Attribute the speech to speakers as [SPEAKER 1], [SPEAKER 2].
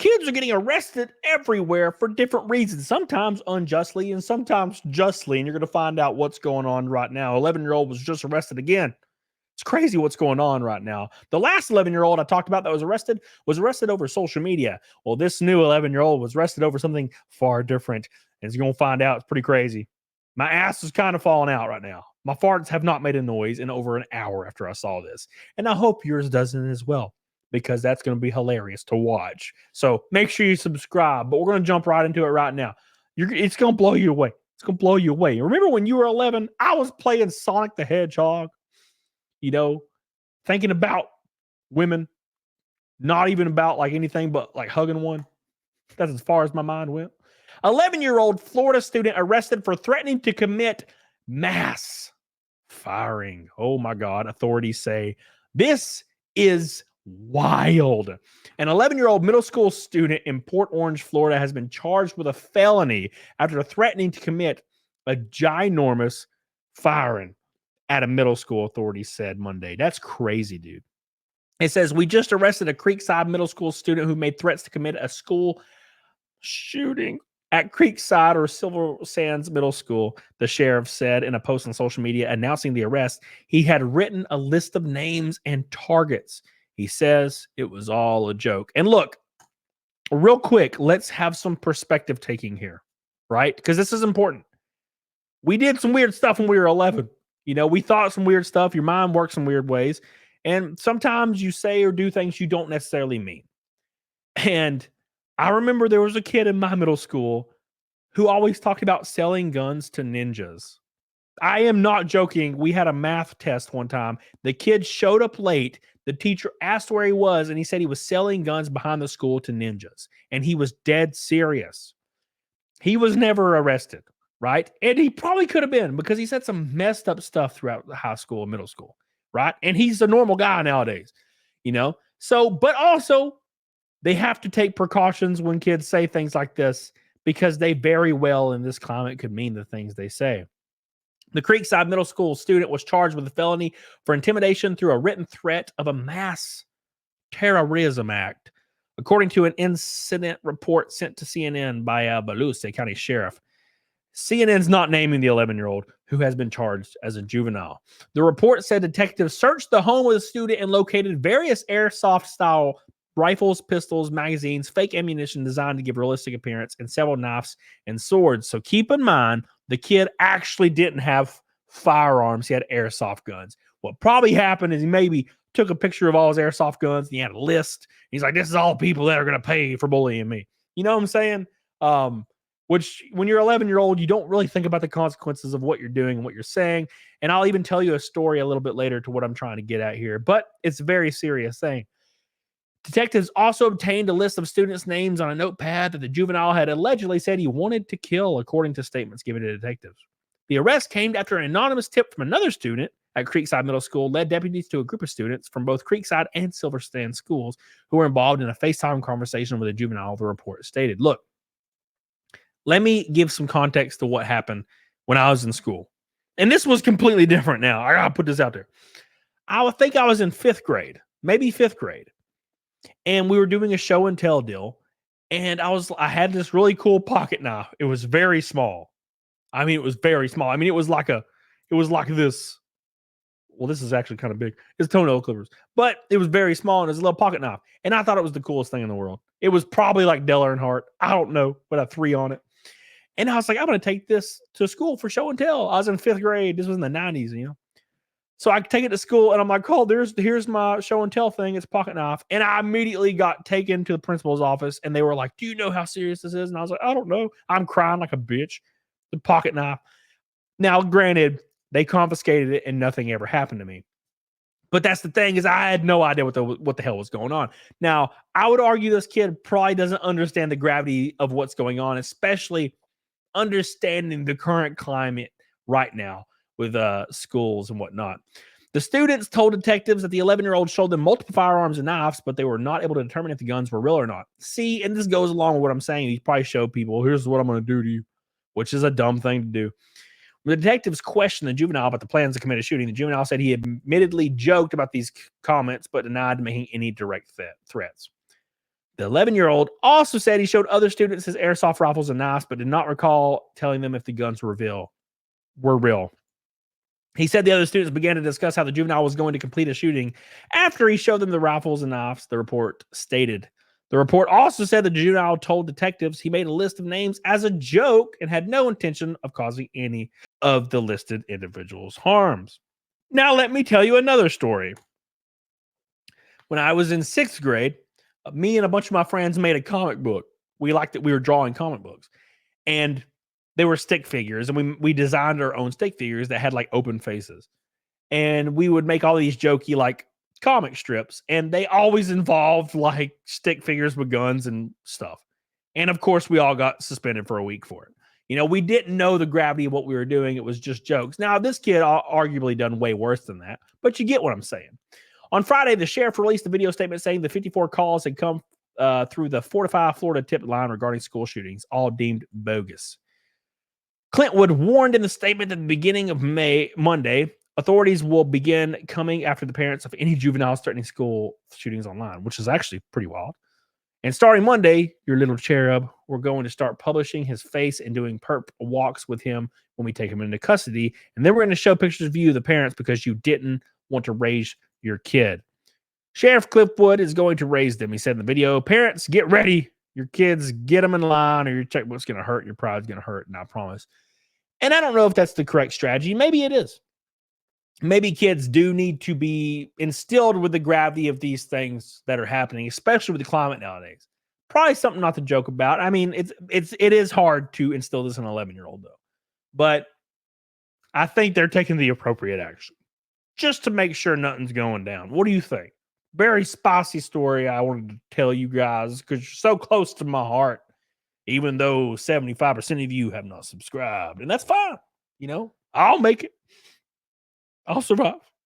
[SPEAKER 1] Kids are getting arrested everywhere for different reasons, sometimes unjustly and sometimes justly. And you're going to find out what's going on right now. 11-year-old was just arrested again. It's crazy what's going on right now. The last 11-year-old I talked about that was arrested over social media. Well, this new 11-year-old was arrested over something far different. And you're going to find out it's pretty crazy. My ass is kind of falling out right now. My farts have not made a noise in over an hour after I saw this. And I hope yours doesn't as well, because that's going to be hilarious to watch. So make sure you subscribe. But we're going to jump right into it right now. It's going to blow you away. It's going to blow you away. Remember when you were 11, I was playing Sonic the Hedgehog, thinking about women, not even about like anything but like hugging one. That's as far as my mind went. 11-year-old Florida student arrested for threatening to commit mass firing. Oh my God. Authorities say this is wild. An 11-year-old middle school student in Port Orange, Florida has been charged with a felony after threatening to commit a ginormous firing at a middle school, authorities said Monday. That's crazy, dude. It says, we just arrested a Creekside middle school student who made threats to commit a school shooting at Creekside or Silver Sands Middle School, the sheriff said in a post on social media announcing the arrest. He had written a list of names and targets. He says it was all a joke. And look, real quick, let's have some perspective taking here, right? Because this is important. We did some weird stuff when we were 11. We thought some weird stuff. Your mind works in weird ways. And sometimes you say or do things you don't necessarily mean. And I remember there was a kid in my middle school who always talked about selling guns to ninjas. I am not joking. We had a math test one time. The kid showed up late. The teacher asked where he was, and he said he was selling guns behind the school to ninjas. And he was dead serious. He was never arrested, right? And he probably could have been, because he said some messed up stuff throughout the high school and middle school, right? And he's a normal guy nowadays, So, but also, they have to take precautions when kids say things like this, because they very well in this climate could mean the things they say. The Creekside Middle School student was charged with a felony for intimidation through a written threat of a mass terrorism act, according to an incident report sent to CNN by Volusia County Sheriff. CNN's not naming the 11-year-old who has been charged as a juvenile. The report said detectives searched the home of the student and located various airsoft-style rifles, pistols, magazines, fake ammunition designed to give realistic appearance, and several knives and swords. So keep in mind, the kid actually didn't have firearms. He had airsoft guns. What probably happened is he maybe took a picture of all his airsoft guns and he had a list. He's like, this is all people that are going to pay for bullying me. You know what I'm saying? Which when you're 11-year-old, you don't really think about the consequences of what you're doing and what you're saying. And I'll even tell you a story a little bit later to what I'm trying to get at here. But it's a very serious thing. Detectives also obtained a list of students' names on a notepad that the juvenile had allegedly said he wanted to kill, according to statements given to detectives. The arrest came after an anonymous tip from another student at Creekside Middle School led deputies to a group of students from both Creekside and Silver Sands schools who were involved in a FaceTime conversation with a juvenile, the report stated. Look, let me give some context to what happened when I was in school. And this was completely different now. I got to put this out there. I think I was in 5th grade, maybe 5th grade. And we were doing a show and tell deal. And I had this really cool pocket knife. It was very small. It was very small. It was like this. Well, this is actually kind of big. It's toenail clippers. But it was very small and it was a little pocket knife. And I thought it was the coolest thing in the world. It was probably like Dale Earnhardt. I don't know, but a 3 on it. And I was like, I'm going to take this to school for show and tell. I was in 5th grade. This was in the 90s, So I take it to school and I'm like, oh, here's my show and tell thing. It's pocket knife. And I immediately got taken to the principal's office and they were like, do you know how serious this is? And I was like, I don't know. I'm crying like a bitch. The pocket knife. Now, granted, they confiscated it and nothing ever happened to me. But that's the thing, is I had no idea what the hell was going on. Now, I would argue this kid probably doesn't understand the gravity of what's going on, especially understanding the current climate right now with schools and whatnot. The students told detectives that the 11-year-old showed them multiple firearms and knives, but they were not able to determine if the guns were real or not. See, and this goes along with what I'm saying. He probably showed people, here's what I'm going to do to you, which is a dumb thing to do. When the detectives questioned the juvenile about the plans to commit a shooting, the juvenile said he admittedly joked about these comments, but denied making any direct threats. The 11-year-old also said he showed other students his airsoft rifles and knives, but did not recall telling them if the guns were real. He said the other students began to discuss how the juvenile was going to complete a shooting after he showed them the rifles and knives, the report stated. The report also said the juvenile told detectives he made a list of names as a joke and had no intention of causing any of the listed individuals' harms. Now, let me tell you another story. When I was in 6th grade, me and a bunch of my friends made a comic book. We liked it. We were drawing comic books. And they were stick figures, and we designed our own stick figures that had like open faces. And we would make all these jokey like comic strips, and they always involved like stick figures with guns and stuff. And of course, we all got suspended for a week for it. You know, we didn't know the gravity of what we were doing. It was just jokes. Now, this kid arguably done way worse than that, but you get what I'm saying. On Friday, the sheriff released a video statement saying the 54 calls had come through the 4-5 Florida tip line regarding school shootings, all deemed bogus. Clintwood warned in the statement at the beginning of Monday, authorities will begin coming after the parents of any juveniles threatening school shootings online, which is actually pretty wild. And starting Monday, your little cherub, we're going to start publishing his face and doing perp walks with him when we take him into custody. And then we're going to show pictures of you, the parents, because you didn't want to raise your kid. Sheriff Cliffwood is going to raise them, he said in the video. Parents, get ready. Your kids, get them in line, or your checkbook's going to hurt. Your pride's going to hurt, and I promise. And I don't know if that's the correct strategy. Maybe it is. Maybe kids do need to be instilled with the gravity of these things that are happening, especially with the climate nowadays. Probably something not to joke about. I mean, it is hard to instill this in an 11-year-old, though. But I think they're taking the appropriate action just to make sure nothing's going down. What do you think? Very spicy story I wanted to tell you guys because you're so close to my heart, even though 75% of you have not subscribed. And that's fine. You know, I'll make it. I'll survive.